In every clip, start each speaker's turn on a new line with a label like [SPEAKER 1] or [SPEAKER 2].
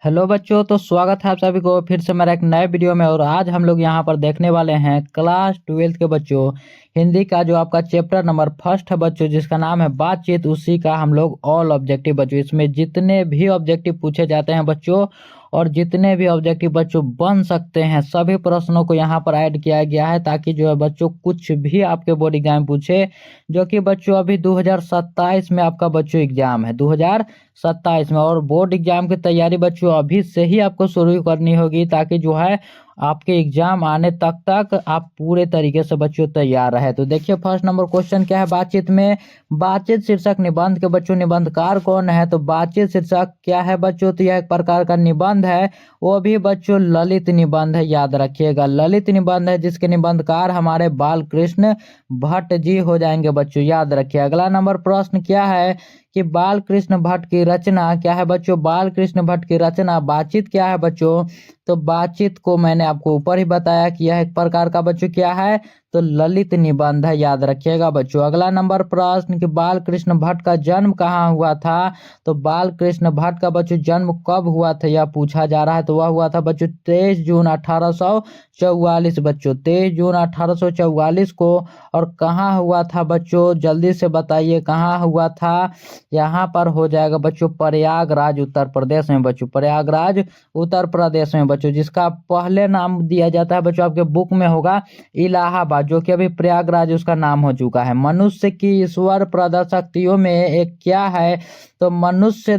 [SPEAKER 1] Hello बच्चों, तो स्वागत है आप सभी को फिर से मेरा एक नए वीडियो में। और आज हम लोग यहाँ पर देखने वाले हैं क्लास 12th के बच्चों हिंदी का जो आपका चैप्टर नंबर फर्स्ट है बच्चों, जिसका नाम है बातचीत। उसी का हम लोग ऑल ऑब्जेक्टिव बच्चों, इसमें जितने भी ऑब्जेक्टिव पूछे जाते हैं बच्चों और जितने भी ऑब्जेक्टिव बच्चों बन सकते हैं सभी प्रश्नों को यहाँ पर ऐड किया गया है, ताकि जो है बच्चों कुछ भी आपके बोर्ड एग्जाम पूछे, जो कि बच्चों अभी 2027 में आपका बच्चों एग्जाम है 2027 में। और बोर्ड एग्जाम की तैयारी बच्चों अभी से ही आपको शुरू करनी होगी, ताकि जो है आपके एग्जाम आने तक आप पूरे तरीके से बच्चों तैयार रहे। तो देखिए फर्स्ट नंबर क्वेश्चन क्या है बातचीत में। बातचीत शीर्षक निबंध के बच्चों निबंधकार कौन है? तो बातचीत शीर्षक क्या है बच्चों? तो यह एक प्रकार का निबंध है, वो भी बच्चों ललित निबंध है, याद रखिएगा ललित निबंध है, जिसके निबंधकार हमारे बाल कृष्ण भट्ट जी हो जाएंगे बच्चों, याद रखिए। अगला नंबर प्रश्न क्या है कि बाल कृष्ण भट्ट की रचना क्या है बच्चों? बाल कृष्ण भट्ट की रचना बातचीत क्या है बच्चों? तो बातचीत को मैंने आपको ऊपर ही बताया कि यह एक प्रकार का बच्चों क्या है, तो ललित निबंध है, याद रखिएगा बच्चों। अगला नंबर प्रश्न कि बाल कृष्ण भट्ट का जन्म कहाँ हुआ था? तो बाल कृष्ण भट्ट का बच्चों जन्म कब हुआ था यह पूछा जा रहा है। तो वह हुआ था बच्चों 23 जून 1844 बच्चों, 23 जून 1844 को। और कहाँ हुआ था बच्चों? जल्दी से बताइए कहाँ हुआ था। यहाँ पर हो जाएगा बच्चों प्रयागराज उत्तर प्रदेश में बच्चों, प्रयागराज उत्तर प्रदेश में बच्चों, जिसका पहले नाम दिया जाता है बच्चों आपके बुक में होगा इलाहाबाद, जो कि अभी प्रयागराज उसका नाम हो चुका है। मनुष्य की ईश्वर प्रदत्त शक्तियों में एक क्या है? तो मनुष्य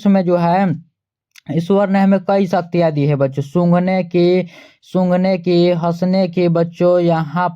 [SPEAKER 1] में जो है ईश्वर ने हमें कई शक्तियां दी है बच्चों, सूंघने की, हंसने की बच्चों, यहाँ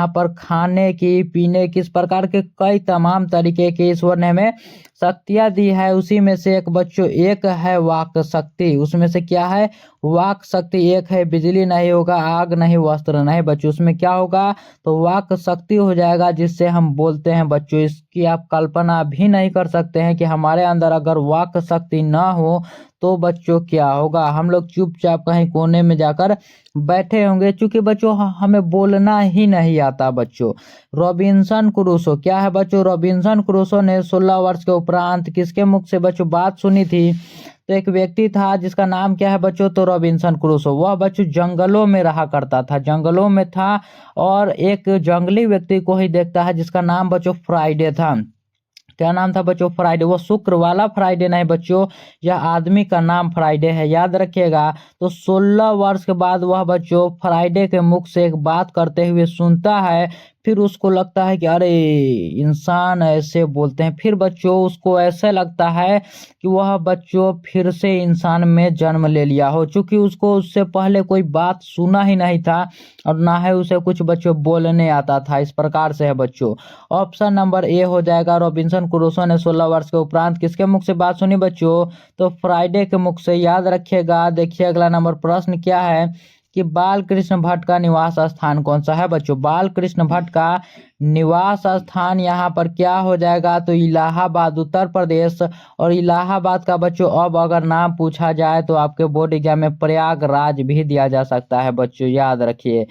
[SPEAKER 1] पर खाने की, पीने की, इस प्रकार के कई तमाम तरीके के ईश्वर ने हमें शक्तियां दी है। उसी में से एक बच्चों एक है वाक शक्ति, उसमें से क्या है? वाक शक्ति एक है। बिजली नहीं होगा, आग नहीं, वस्त्र नहीं बच्चों, उसमें क्या होगा? तो वाक शक्ति हो जाएगा, जिससे हम बोलते हैं बच्चों। इसकी आप कल्पना भी नहीं कर सकते हैं कि हमारे अंदर अगर वाक शक्ति ना हो तो बच्चों क्या होगा। हम लोग चुपचाप कहीं कोने में जाकर बैठे होंगे, क्योंकि बच्चों हमें बोलना ही नहीं आता बच्चों। रॉबिन्सन क्रूसो क्या है बच्चों? रॉबिन्सन क्रूसो ने 16 वर्ष के उपरांत किसके मुख से बच्चों बात सुनी थी? तो एक व्यक्ति था जिसका नाम क्या है बच्चों? तो रॉबिन्सन क्रूसो। वह बच्चों जंगलों में रहा करता था, जंगलों में था, और एक जंगली व्यक्ति को ही देखता है जिसका नाम बच्चों फ्राइडे था। क्या नाम था बच्चों? फ्राइडे। वो शुक्र वाला फ्राइडे नहीं बच्चों, यह आदमी का नाम फ्राइडे है, याद रखिएगा। तो 16 वर्ष के बाद वह बच्चों फ्राइडे के मुख से एक बात करते हुए सुनता है। फिर उसको लगता है कि अरे इंसान ऐसे बोलते हैं। फिर बच्चों उसको ऐसे लगता है कि वह बच्चों फिर से इंसान में जन्म ले लिया हो, चूंकि उसको उससे पहले कोई बात सुना ही नहीं था और ना ही उसे कुछ बच्चों बोलने आता था। इस प्रकार से है बच्चों। ऑप्शन नंबर ए हो जाएगा। रॉबिन्सन क्रूसो ने 16 वर्ष के उपरांत किसके मुख से बात सुनी बच्चों? तो फ्राइडे के मुख से, याद रखिएगा। देखिए अगला नंबर प्रश्न क्या है कि बाल कृष्ण भट्ट का निवास स्थान कौन सा है बच्चों? बाल कृष्ण भट्ट का निवास स्थान यहाँ पर क्या हो जाएगा? तो इलाहाबाद उत्तर प्रदेश। और इलाहाबाद का बच्चों अब अगर नाम पूछा जाए तो आपके बोर्ड एग्जाम में प्रयागराज भी दिया जा सकता है बच्चों, याद रखिए।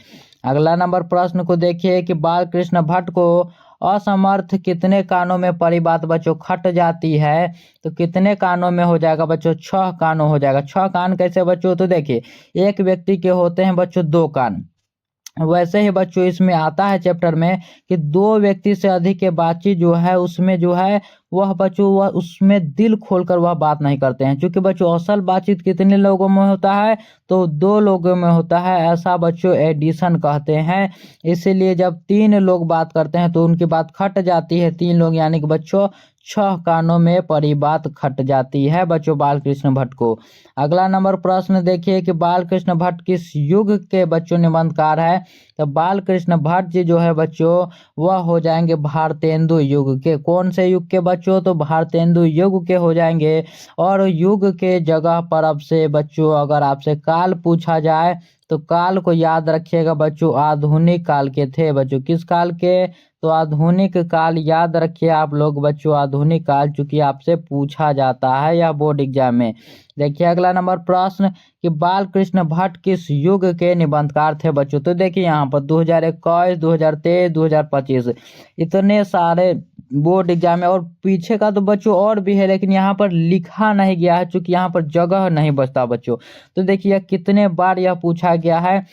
[SPEAKER 1] अगला नंबर प्रश्न को देखिए कि बाल कृष्ण भट्ट को असमर्थ कितने कानों में परी बात बच्चों खट जाती है? तो कितने कानों में हो जाएगा बच्चों? 6 कानों हो जाएगा। 6 कान कैसे बच्चों? तो देखिए एक व्यक्ति के होते हैं बच्चों 2 कान, वैसे ही बच्चों इसमें आता है चैप्टर में कि 2 व्यक्ति से अधिक के बातचीत जो है उसमें जो है वह बच्चों वह उसमें दिल खोलकर वह बात नहीं करते हैं, क्योंकि बच्चों असल बातचीत कितने लोगों में होता है? तो 2 लोगों में होता है। ऐसा बच्चों एडिशन कहते हैं। इसीलिए जब 3 लोग बात करते हैं तो उनकी बात खट जाती है। 3 लोग यानी कि बच्चों 6 कानों में परी बात खट जाती है बच्चों बाल कृष्ण भट्ट को। अगला नंबर प्रश्न देखिए कि बाल कृष्ण भट्ट किस युग के बच्चों निबंधकार है? तो बाल कृष्ण भट्ट जी जो है बच्चों वह हो जाएंगे भारतेंदु युग के। कौन से युग के बच्चों? तो भारतेंदु युग के हो जाएंगे। और युग के जगह पर अब से बच्चों अगर आपसे काल पूछा जाए तो काल को याद रखिएगा बच्चों, आधुनिक काल के थे बच्चों। किस काल के? तो आधुनिक काल याद रखिए आप लोग बच्चों, आधुनिक काल, चूंकि आपसे पूछा जाता है या बोर्ड एग्जाम में। देखिए अगला नंबर प्रश्न कि बाल कृष्ण भट्ट किस युग के निबंधकार थे बच्चों। तो देखिए यहाँ पर 2021, 2023, 2025 इतने सारे बोर्ड एग्जाम है और पीछे का तो बच्चों और भी है, लेकिन यहाँ पर लिखा नहीं गया है क्योंकि यहाँ पर जगह नहीं बचता बच्चों। तो देखिए कितने बार यह पूछा गया है।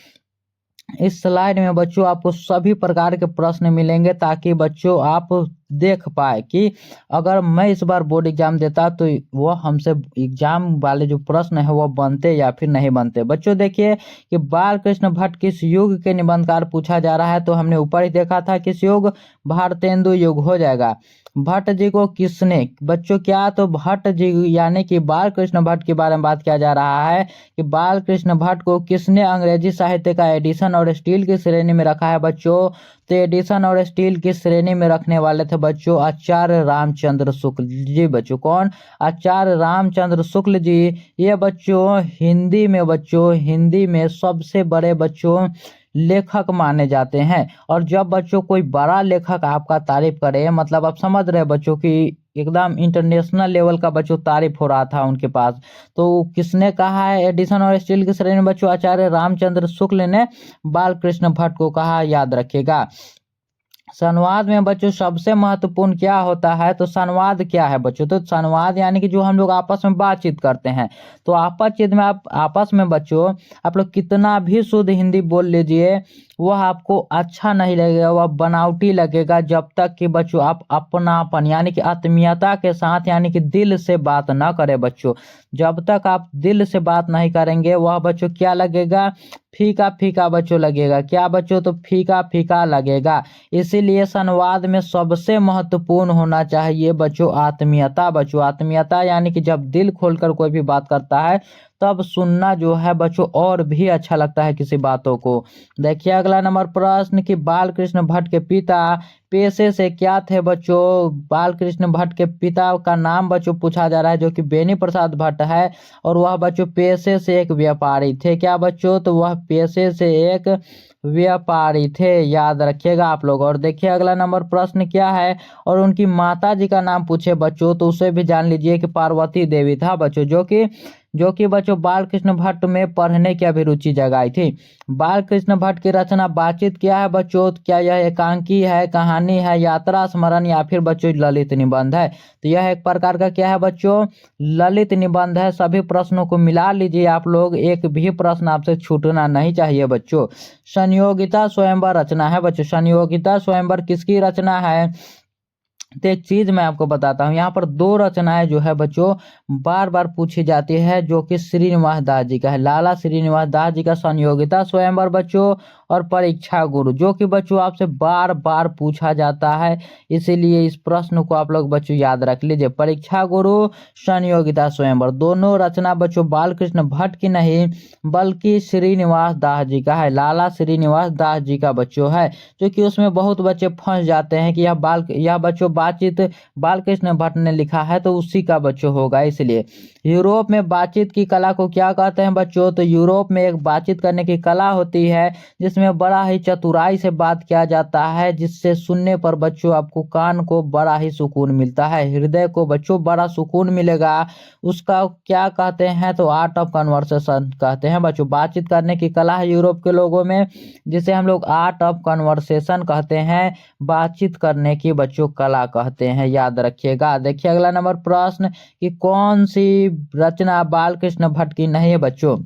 [SPEAKER 1] इस स्लाइड में बच्चों आपको सभी प्रकार के प्रश्न मिलेंगे ताकि बच्चों आप देख पाए कि अगर मैं इस बार बोर्ड एग्जाम देता तो वह हमसे एग्जाम वाले जो प्रश्न है वह बनते या फिर नहीं बनते। बच्चों देखिए कि बाल कृष्ण भट्ट किस युग के निबंधकार पूछा जा रहा है, तो हमने ऊपर ही देखा था किस युग, भारतेंदु युग हो जाएगा। भट्ट जी को किसने, बच्चों क्या, तो भट्ट जी यानी कि बाल कृष्ण भट्ट के बारे में बात किया जा रहा है कि बाल कृष्ण भट्ट को किसने अंग्रेजी साहित्य का एडिशन और स्टील की श्रेणी में रखा है बच्चों। तो एडिशन और स्टील की श्रेणी में रखने वाले थे बच्चों आचार्य रामचंद्र शुक्ल जी। बच्चों कौन, आचार्य रामचंद्र शुक्ल जी। ये बच्चों हिंदी में सबसे बड़े बच्चों लेखक माने जाते हैं। और जब बच्चों कोई बड़ा लेखक आपका तारीफ करे, मतलब आप समझ रहे बच्चों कि एकदम इंटरनेशनल लेवल का बच्चों तारीफ हो रहा था उनके पास, तो किसने कहा है एडिशन और स्टील की श्रेणी में बच्चों, आचार्य रामचंद्र शुक्ल ने बाल कृष्ण भट्ट को कहा, याद रखिएगा। संवाद में बच्चों सबसे महत्वपूर्ण क्या होता है, तो संवाद क्या है बच्चों, तो संवाद यानी कि जो हम लोग आपस में बातचीत करते हैं। तो आपस में बच्चों आप लोग कितना भी शुद्ध हिंदी बोल लीजिए वह आपको अच्छा नहीं लगेगा, वह बनावटी लगेगा जब तक कि बच्चों आप अपनापन यानी कि आत्मीयता के साथ यानी कि दिल से बात ना करें बच्चों। जब तक आप दिल से बात नहीं करेंगे वह बच्चों क्या लगेगा, फीका फीका बच्चों लगेगा। क्या बच्चों, तो फीका फीका लगेगा। इसीलिए संवाद में सबसे महत्वपूर्ण होना चाहिए बच्चों आत्मीयता। बच्चों आत्मीयता यानी कि जब दिल खोलकर कोई भी बात करता है तब सुनना जो है बच्चों और भी अच्छा लगता है किसी बातों को। देखिए अगला नंबर प्रश्न कि बाल कृष्ण भट्ट के पिता पेशे से क्या थे बच्चों। बाल कृष्ण भट्ट के पिता का नाम बच्चों पूछा जा रहा है जो कि बेनी प्रसाद भट्ट है और वह बच्चों पेशे से एक व्यापारी थे। क्या बच्चों, तो वह पेशे से एक व्यापारी थे, याद रखिएगा आप लोग। और देखिए अगला नंबर प्रश्न क्या है, और उनकी माता जी का नाम पूछे बच्चों तो उसे भी जान लीजिए कि पार्वती देवी था बच्चों, जो कि बच्चों बाल कृष्ण भट्ट में पढ़ने की अभिरुचि जगाई थी। बाल कृष्ण भट्ट की रचना बातचीत क्या है बच्चों, क्या यह एकांकी है, कहानी है, यात्रा स्मरण या फिर बच्चों ललित निबंध है। तो यह एक प्रकार का क्या है बच्चों, ललित निबंध है। सभी प्रश्नों को मिला लीजिए आप लोग, एक भी प्रश्न आपसे छूटना नहीं चाहिए बच्चों। संयोगिता स्वयंवर रचना है बच्चों, संयोगिता स्वयंवर किसकी रचना है, तो एक चीज मैं आपको बताता हूँ, यहाँ पर दो रचनाएं जो है बच्चों बार बार पूछी जाती है जो कि श्रीनिवास दास जी का है, लाला श्रीनिवास दास जी का संयोगिता स्वयंवर बच्चों और परीक्षा गुरु, जो कि बच्चों आपसे बार बार पूछा जाता है। इसीलिए इस प्रश्न को आप लोग बच्चों याद रख लीजिए, परीक्षा गुरु संयोगिता स्वयंवर दोनों रचना बच्चों बाल कृष्ण भट्ट की नहीं बल्कि श्रीनिवास दास जी का है, लाला श्रीनिवास दास जी का बच्चों है। क्योंकि उसमें बहुत बच्चे फंस जाते हैं कि यह बच्चों बातचीत बाल कृष्ण भट्ट ने लिखा है तो उसी का बच्चों होगा। इसलिए यूरोप में बातचीत की कला को क्या कहते हैं बच्चों, तो यूरोप में एक बातचीत करने की कला होती है जिसमें बड़ा ही चतुराई से बात किया जाता है, जिससे सुनने पर बच्चों आपको कान को बड़ा ही सुकून मिलता है, हृदय को बच्चों बड़ा सुकून मिलेगा। उसका क्या कहते हैं, तो आर्ट ऑफ कन्वर्सेशन कहते हैं बच्चों। बातचीत करने की कला है यूरोप के लोगों में जिसे हम लोग आर्ट ऑफ कन्वर्सेशन कहते हैं, बातचीत करने की बच्चों कला कहते हैं, याद रखिएगा। देखिए अगला नंबर प्रश्न कि कौन सी रचना बाल कृष्ण भट्ट की नहीं है बच्चों,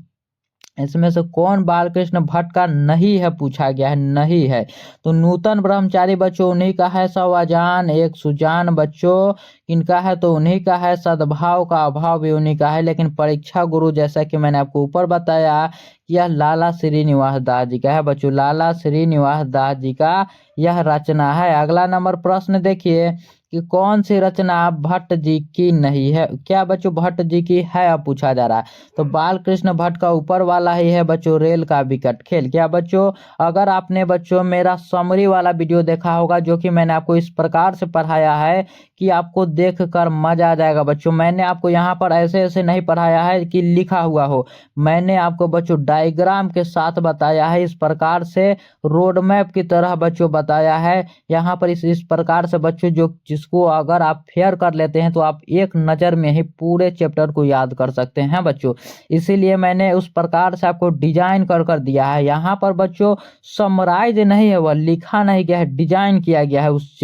[SPEAKER 1] इसमें से कौन बाल कृष्ण भट्ट का नहीं है पूछा गया है, नहीं है। तो नूतन ब्रह्मचारी बच्चों उन्हीं का है, सवाजान एक सुजान बच्चों इनका है तो उन्हीं का है, सद्भाव का अभाव भी उन्हीं का है। लेकिन परीक्षा गुरु जैसा कि मैंने आपको ऊपर बताया कि यह लाला श्रीनिवास दास जी का है बच्चों, लाला श्रीनिवास दास जी का यह रचना है। अगला नंबर प्रश्न देखिए कि कौन सी रचना भट्ट जी की नहीं है। क्या बच्चों भट्ट जी की है अब पूछा जा रहा है, तो बाल कृष्ण भट्ट का ऊपर वाला ही है बच्चों, रेल का विकट खेल। क्या बच्चों, अगर आपने बच्चों मेरा समरी वाला वीडियो देखा होगा जो कि मैंने आपको इस प्रकार से पढ़ाया है कि आपको देखकर मजा आ जाएगा बच्चों। मैंने आपको यहाँ पर ऐसे ऐसे नहीं पढ़ाया है कि लिखा हुआ हो, मैंने आपको बच्चों डायग्राम के साथ बताया है, इस प्रकार से रोड मैप की तरह बच्चों बताया है। यहाँ पर इस प्रकार से बच्चों जो इसको अगर आप फेयर कर लेते हैं तो आप एक नज़र में ही पूरे चैप्टर को याद कर सकते हैं बच्चों। इसीलिए मैंने उस प्रकार से आपको डिजाइन कर कर दिया है। यहाँ पर बच्चों समराइज नहीं है, वह लिखा नहीं गया है, डिजाइन किया गया है उस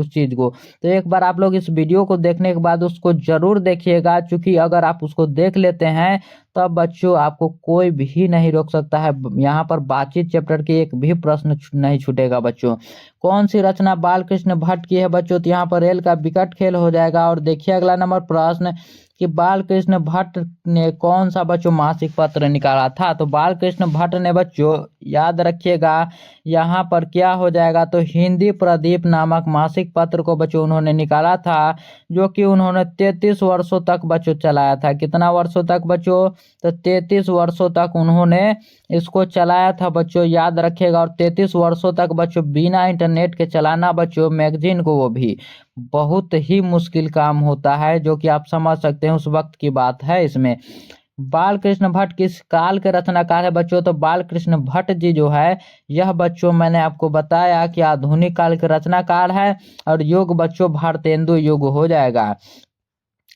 [SPEAKER 1] चीज़ को। तो एक बार आप लोग इस वीडियो को देखने के बाद उसको ज़रूर देखिएगा, क्योंकि अगर आप उसको देख लेते हैं तब बच्चों आपको कोई भी नहीं रोक सकता है। यहाँ पर बातचीत चैप्टर के एक भी प्रश्न नहीं छूटेगा बच्चों। कौन सी रचना बालकृष्ण भट्ट की है बच्चों? तो यहाँ पर रेल का विकट खेल हो जाएगा। और देखिए अगला नंबर प्रश्न कि बालकृष्ण भट्ट ने कौन सा बच्चों मासिक पत्र निकाला था? तो बालकृष्ण भट्ट ने बच्चों याद रखिएगा यहाँ पर क्या हो जाएगा, तो हिंदी प्रदीप नामक मासिक पत्र को बच्चों उन्होंने निकाला था, जो कि उन्होंने 33 वर्षों तक बच्चों चलाया था। कितना वर्षों तक बच्चों? तो 33 वर्षों तक उन्होंने इसको चलाया था बच्चों, याद रखिएगा। और 33 वर्षों तक बच्चों बिना इंटरनेट के चलाना बच्चों मैगजीन को, वो भी बहुत ही मुश्किल काम होता है, जो कि आप समझ सकते हैं उस वक्त की बात है। इसमें बालकृष्ण भट्ट किस काल के रचनाकार है बच्चों? तो बालकृष्ण भट्ट जी जो है यह बच्चों मैंने आपको बताया कि आधुनिक काल के रचनाकार है। और युग बच्चों भारतेंदु युग हो जाएगा।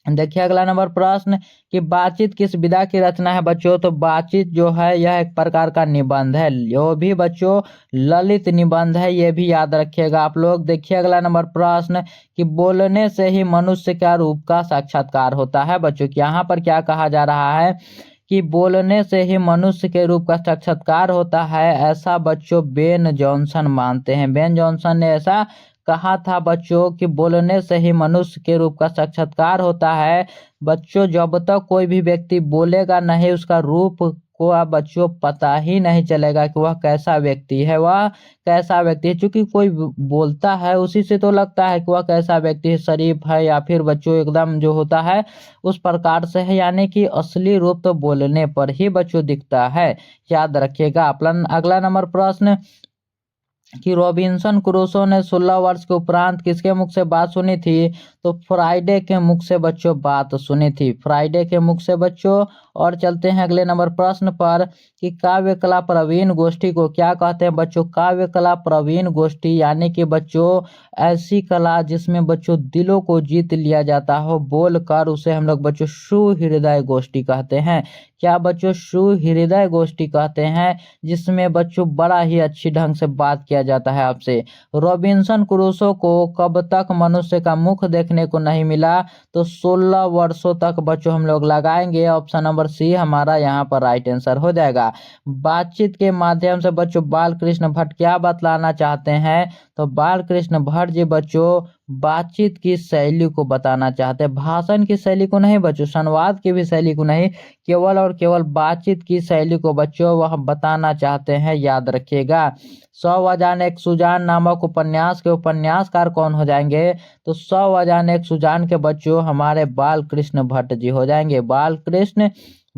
[SPEAKER 1] देखिए अगला नंबर प्रश्न कि बातचीत किस विधा की रचना है बच्चों? तो बातचीत जो है यह एक प्रकार का निबंध है, जो भी बच्चों ललित निबंध है, ये भी याद रखिएगा आप लोग। देखिए अगला नंबर प्रश्न कि बोलने से ही मनुष्य का रूप का साक्षात्कार होता है बच्चों। कि यहाँ पर क्या कहा जा रहा है कि बोलने से ही मनुष्य के रूप का साक्षात्कार होता है, ऐसा बच्चों बेन जॉनसन मानते हैं। बेन जॉनसन ने ऐसा कहा था बच्चों कि बोलने से ही मनुष्य के रूप का साक्षात्कार होता है। बच्चों जब तक कोई भी व्यक्ति बोलेगा नहीं, उसका रूप को आप बच्चों पता ही नहीं चलेगा कि वह कैसा व्यक्ति है, वह कैसा व्यक्ति है। क्योंकि कोई बोलता है उसी से तो लगता है कि वह कैसा व्यक्ति है, शरीफ है या फिर बच्चों एकदम जो होता है उस प्रकार से है। यानी कि असली रूप तो बोलने पर ही बच्चों दिखता है, याद रखिएगा। अगला नंबर प्रश्न कि रॉबिन्सन क्रूसो ने 16 वर्ष के उपरांत किसके मुख से बात सुनी थी? तो फ्राइडे के मुख से बच्चों बात सुनी थी, फ्राइडे के मुख से बच्चों। और चलते हैं अगले नंबर प्रश्न पर कि काव्य कला प्रवीण गोष्ठी को क्या कहते हैं बच्चों? काव्य कला प्रवीण गोष्ठी यानी कि बच्चों ऐसी कला जिसमें बच्चों दिलों को जीत लिया जाता हो बोल कर, उसे हम लोग बच्चों सुहृदय गोष्ठी कहते हैं। क्या बच्चों? सुहृदय गोष्ठी कहते हैं, जिसमें बच्चों बड़ा ही अच्छी ढंग से बात किया जाता है आपसे। रॉबिन्सन क्रूसो को कब तक मनुष्य का मुख देखने को नहीं मिला? तो 16 वर्षों तक बच्चों हम लोग लगाएंगे। ऑप्शन नंबर सी हमारा यहाँ पर राइट आंसर हो जाएगा। बातचीत के माध्यम से बच्चों बालकृष्ण भट्ट क्या बतलाना चाहते हैं? तो बालकृष्ण भट्ट जी बच्चों बातचीत की शैली को बताना चाहते हैं, भाषण की शैली को नहीं बच्चों, संवाद की भी शैली को नहीं, केवल और केवल बातचीत की शैली को बच्चों वह बताना चाहते हैं, याद रखिएगा। 100 अजान एक सुजान नामक उपन्यास के उपन्यासकार कौन हो जाएंगे? तो 100 अजान एक सुजान के बच्चों हमारे बालकृष्ण भट्ट जी हो जाएंगे, बालकृष्ण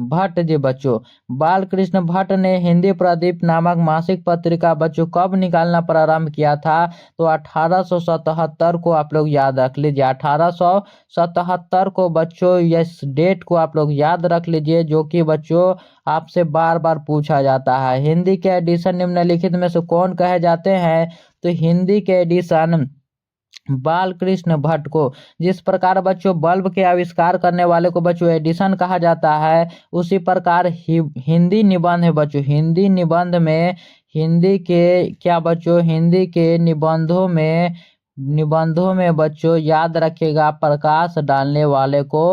[SPEAKER 1] भट्ट जी बच्चों। बालकृष्ण भट्ट ने हिंदी प्रदीप नामक मासिक पत्रिका बच्चों कब निकालना प्रारंभ किया था? तो 1877 को आप लोग याद रख लीजिए, 1877 को बच्चों। इस डेट को आप लोग याद रख लीजिए, जो कि बच्चों आपसे बार बार पूछा जाता है। हिंदी के एडिशन निम्नलिखित में से कौन कहे जाते हैं? तो हिंदी के एडिशन बालकृष्ण भट्ट को, जिस प्रकार बच्चों बल्ब के आविष्कार करने वाले को बच्चों एडिशन कहा जाता है, उसी प्रकार हिंदी निबंध है बच्चों। हिंदी निबंध में हिंदी के क्या बच्चों? हिंदी के निबंधों में बच्चों याद रखिएगा प्रकाश डालने वाले को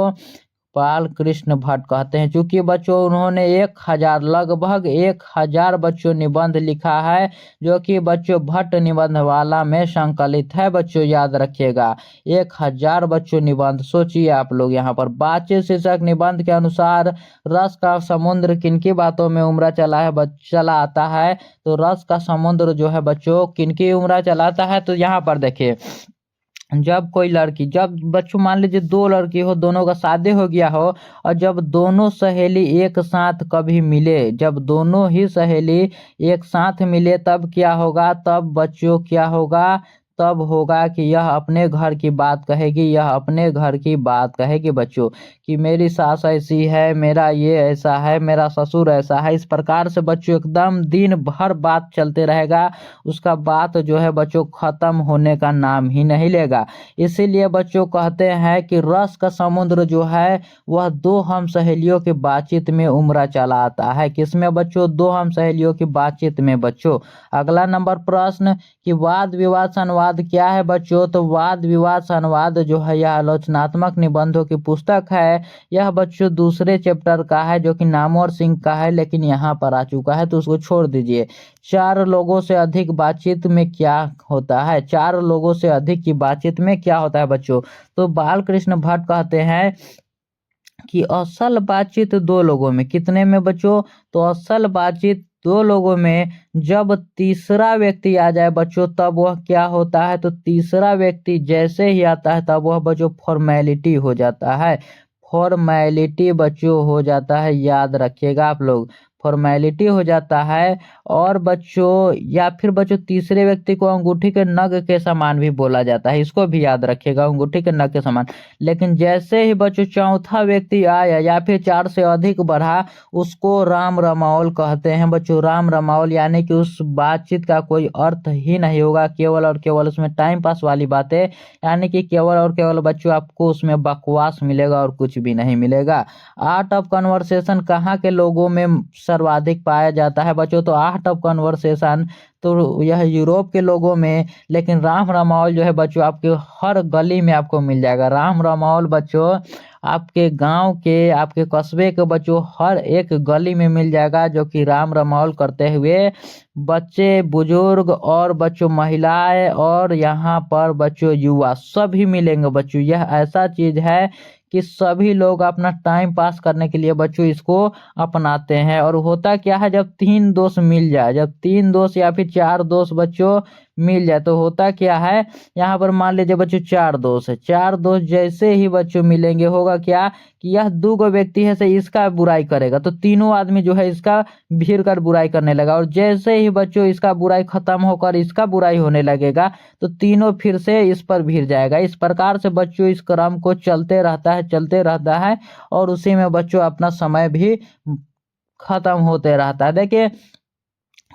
[SPEAKER 1] बालकृष्ण भट्ट कहते हैं। चूंकि बच्चों उन्होंने 1000 लगभग 1000 बच्चों निबंध लिखा है, जो कि बच्चों भट्ट निबंधवाला में संकलित है बच्चों, याद रखिएगा। 1000 बच्चों निबंध, सोचिए आप लोग। यहाँ पर बातचीत शीर्षक निबंध के अनुसार रस का समुद्र किनकी बातों में उमड़ा चला आता है? तो रस का समुद्र जो है बच्चों किनकी उमड़ा चलाता है? तो यहाँ पर देखिए, जब बच्चों मान लीजिए 2 लड़की हो, दोनों का शादी हो गया हो, और जब दोनों सहेली एक साथ कभी मिले, जब दोनों ही सहेली एक साथ मिले तब क्या होगा? तब बच्चों क्या होगा? तब होगा कि यह अपने घर की बात कहेगी, यह अपने घर की बात कहेगी बच्चों, कि मेरी सास ऐसी है, मेरा ये ऐसा है, मेरा ससुर ऐसा है। इस प्रकार से बच्चों एकदम दिन भर बात चलते रहेगा, उसका बात जो है बच्चों खत्म होने का नाम ही नहीं लेगा। इसीलिए बच्चों कहते हैं कि रस का समुद्र जो है वह दो हम सहेलियों की बातचीत में उमड़ा चला आता है। किसमें बच्चों? दो हम सहेलियों की बातचीत में बच्चों। अगला नंबर प्रश्न कि वाद विवाद संवाद क्या है बच्चों? तो वाद विवाद संवाद जो है यह आलोचनात्मक निबंधों की पुस्तक है। यह बच्चों दूसरे चैप्टर का है जो कि नामवर सिंह का है, लेकिन यहाँ पर आ चुका है तो उसको छोड़ दीजिए। चार लोगों से अधिक बातचीत में क्या होता है? चार लोगों से अधिक की बातचीत में क्या होता है बच्चों? तो बाल कृष्ण भट्ट कहते हैं कि असल बातचीत दो लोगों में। कितने में बच्चों? तो असल बातचीत दो लोगों में। जब तीसरा व्यक्ति आ जाए बच्चों तब वह क्या होता है? तो तीसरा व्यक्ति जैसे ही आता है तब वह बच्चों फॉर्मेलिटी हो जाता है। फॉर्मेलिटी बच्चों हो जाता है, याद रखिएगा आप लोग, फॉर्मेलिटी हो जाता है। और बच्चों या फिर बच्चों तीसरे व्यक्ति को अंगूठी के नग के समान भी बोला जाता है, इसको भी याद रखिएगा, अंगूठी के नग के समान। लेकिन जैसे ही बच्चों चौथा व्यक्ति आया या फिर चार से अधिक बढ़ा, उसको राम रमावल कहते हैं बच्चों। राम रमावल यानी कि उस बातचीत का कोई अर्थ ही नहीं होगा, केवल और केवल उसमें टाइम पास वाली बातें, यानी कि केवल और केवल बच्चों आपको उसमें बकवास मिलेगा और कुछ भी नहीं मिलेगा। आर्ट ऑफ कन्वर्सेशन कहाँ के लोगों में सर्वाधिक पाया जाता है बच्चों? तो आर्ट ऑफ कन्वर्सेशन तो यह यूरोप के लोगों में। लेकिन राम रमावल जो है बच्चों आपके हर गली में आपको मिल जाएगा। राम रमावल बच्चों आपके गांव के, आपके कस्बे के बच्चों हर एक गली में मिल जाएगा, जो कि राम रमावल करते हुए बच्चे, बुजुर्ग और बच्चों महिलाएं और यहाँ पर बच्चों युवा सभी मिलेंगे बच्चों। यह ऐसा चीज है कि सभी लोग अपना टाइम पास करने के लिए बच्चों इसको अपनाते हैं। और होता क्या है, जब तीन दोस्त मिल जाए, जब तीन दोस्त या फिर चार दोस्त बच्चों मिल जाए तो होता क्या है, यहाँ पर मान लीजिए बच्चों चार दोस्त है, चार दोस्त जैसे ही बच्चों मिलेंगे होगा क्या कि यह दो गो व्यक्ति है से इसका बुराई करेगा, तो तीनों आदमी जो है इसका भीड़ कर बुराई करने लगा। और जैसे ही बच्चों इसका बुराई खत्म होकर इसका बुराई होने लगेगा तो तीनों फिर से इस पर भीड़ जाएगा। इस प्रकार से बच्चों इस क्रम को चलते रहता है, चलते रहता है, और उसी में बच्चों अपना समय भी खत्म होते रहता है। देखिए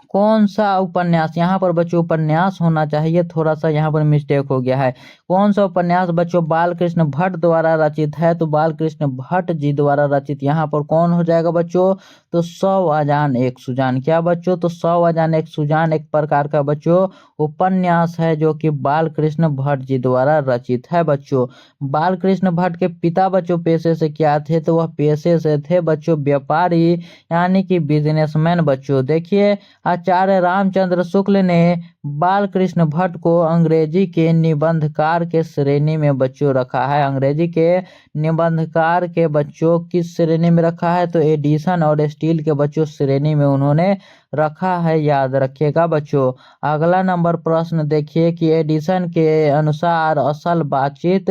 [SPEAKER 1] कौन सा उपन्यास, यहाँ पर बच्चों उपन्यास होना चाहिए, थोड़ा सा यहाँ पर मिस्टेक हो गया है। कौन सा उपन्यास बच्चों बाल कृष्ण भट्ट द्वारा रचित है? तो बाल कृष्ण भट्ट जी द्वारा रचित यहाँ पर कौन हो जाएगा बच्चों? तो 100 अजान एक सुजान। क्या बच्चों? तो 100 अजान एक सुजान एक प्रकार का बच्चों उपन्यास है जो कि बाल कृष्ण भट्ट जी द्वारा रचित है बच्चों। बाल कृष्ण भट्ट के पिता बच्चों पेशे से क्या थे? तो वह पेशे से थे बच्चों व्यापारी, यानी कि बिजनेसमैन बच्चों। देखिए आचार्य रामचंद्र शुक्ल ने बाल कृष्ण भट्ट को अंग्रेजी के निबंधकार के श्रेणी में बच्चों रखा है। अंग्रेजी के निबंधकार के बच्चों किस श्रेणी में रखा है? तो एडिशन और स्टील के बच्चों श्रेणी में उन्होंने रखा है, याद रखिएगा बच्चों। अगला नंबर प्रश्न देखिए कि एडिशन के अनुसार असल बातचीत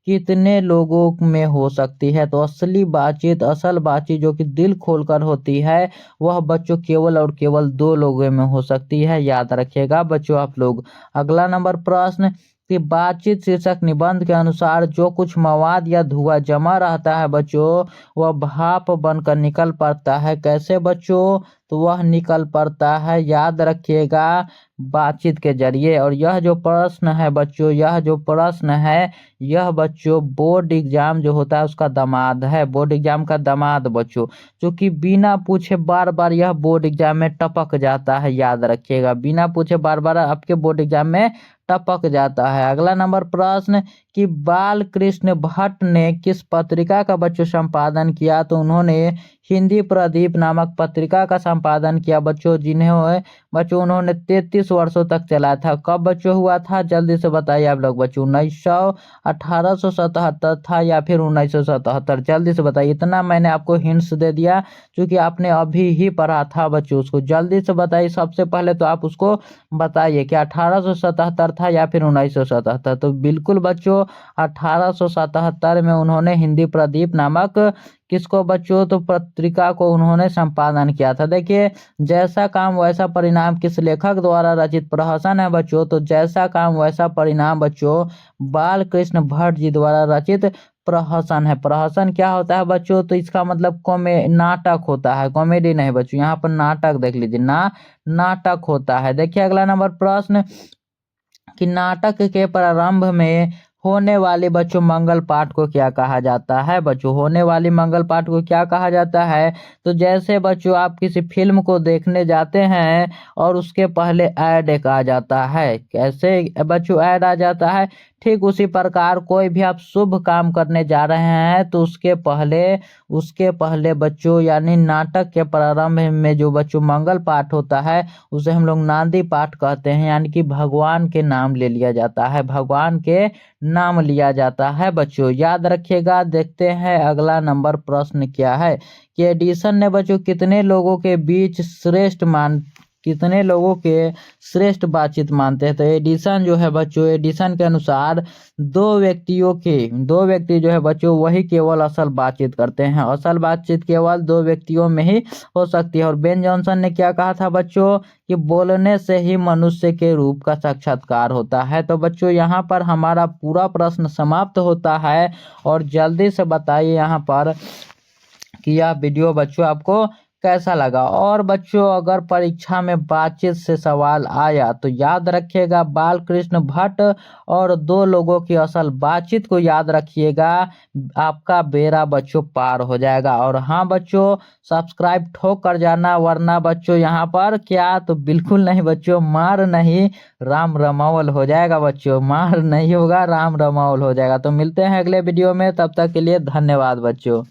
[SPEAKER 1] कितने लोगों में हो सकती है? तो असली बातचीत, असल बातचीत जो कि दिल खोलकर होती है वह बच्चों केवल और केवल दो लोगों में हो सकती है, याद रखिएगा बच्चों आप लोग। अगला नंबर प्रश्न कि बातचीत शीर्षक निबंध के अनुसार जो कुछ मवाद या धुआं जमा रहता है बच्चों वह भाप बनकर निकल पड़ता है। कैसे बच्चों? तो वह निकल पड़ता है, याद रखिएगा, बातचीत के जरिए। और यह जो प्रश्न है बच्चों, यह जो प्रश्न है यह बच्चों बोर्ड एग्जाम जो होता है उसका दामाद है, बोर्ड एग्जाम का दामाद बच्चों, जो कि बिना पूछे बार बार यह बोर्ड एग्जाम में टपक जाता है, याद रखिएगा, बिना पूछे बार बार आपके बोर्ड एग्जाम में टपक जाता है। अगला नंबर प्रश्न कि बाल कृष्ण भट्ट ने किस पत्रिका का बच्चों संपादन किया? तो उन्होंने हिंदी प्रदीप नामक पत्रिका का संपादन किया बच्चों, जिन्हें बच्चों उन्होंने 33 वर्षों तक चलाया था। कब बच्चों हुआ था? जल्दी से बताइए आप लोग बच्चों। 1877 था या फिर 1977? जल्दी से बताइए, इतना मैंने आपको हिंट्स दे दिया क्योंकि आपने अभी ही पढ़ा था बच्चों, उसको जल्दी से बताइए। सबसे पहले तो आप उसको बताइए कि 1877 था या फिर 1977? तो बिल्कुल बच्चों 1877 में उन्होंने हिंदी प्रदीप नामक किसको बच्चों, तो पत्रिका को उन्होंने संपादन किया था। देखिए, जैसा काम वैसा परिणाम किस लेखक द्वारा रचित प्रहसन है बच्चों, तो जैसा काम वैसा परिणाम बच्चों बाल कृष्ण भट्ट जी द्वारा रचित प्रहसन है। प्रहसन क्या होता है बच्चों, तो इसका मतलब नाटक होता है, कॉमेडी नहीं बच्चों, यहाँ पर नाटक देख लीजिए, नाटक होता है। देखिए अगला नंबर प्रश्न कि नाटक के प्रारंभ में होने वाले बच्चों मंगल पाठ को क्या कहा जाता है। बच्चों होने वाली मंगल पाठ को क्या कहा जाता है, तो जैसे बच्चों आप किसी फिल्म को देखने जाते हैं और उसके पहले ऐड एक आ जाता है, कैसे बच्चों ऐड आ जाता है, ठीक उसी प्रकार कोई भी आप शुभ काम करने जा रहे हैं तो उसके पहले बच्चों यानी नाटक के प्रारंभ में जो बच्चों मंगल पाठ होता है उसे हम लोग नांदी पाठ कहते हैं, यानी कि भगवान के नाम ले लिया जाता है, भगवान के नाम लिया जाता है बच्चों, याद रखिएगा। देखते हैं अगला नंबर प्रश्न क्या है कि एडिसन ने बच्चों कितने लोगों के बीच श्रेष्ठ बातचीत मानते हैं। तो एडिसन जो है बच्चों, एडिसन के अनुसार दो व्यक्ति जो है बच्चों वही केवल असल बातचीत करते हैं, असल बातचीत केवल दो व्यक्तियों में ही हो सकती है। और बेन जॉनसन ने क्या कहा था बच्चों कि बोलने से ही मनुष्य के रूप का साक्षात्कार होता है। तो बच्चों यहाँ पर हमारा पूरा प्रश्न समाप्त होता है और जल्दी से बताइए यहाँ पर कि यह वीडियो बच्चों आपको कैसा लगा। और बच्चों अगर परीक्षा में बातचीत से सवाल आया तो याद रखिएगा बाल कृष्ण भट्ट और दो लोगों की असल बातचीत को याद रखिएगा, आपका बेड़ा बच्चों पार हो जाएगा। और हाँ बच्चों सब्सक्राइब ठोक कर जाना, वरना बच्चों यहाँ पर क्या, तो बिल्कुल नहीं बच्चों, मार नहीं राम रमावल हो जाएगा बच्चों, मार नहीं होगा, राम रमावल हो जाएगा। तो मिलते हैं अगले वीडियो में, तब तक के लिए धन्यवाद बच्चों।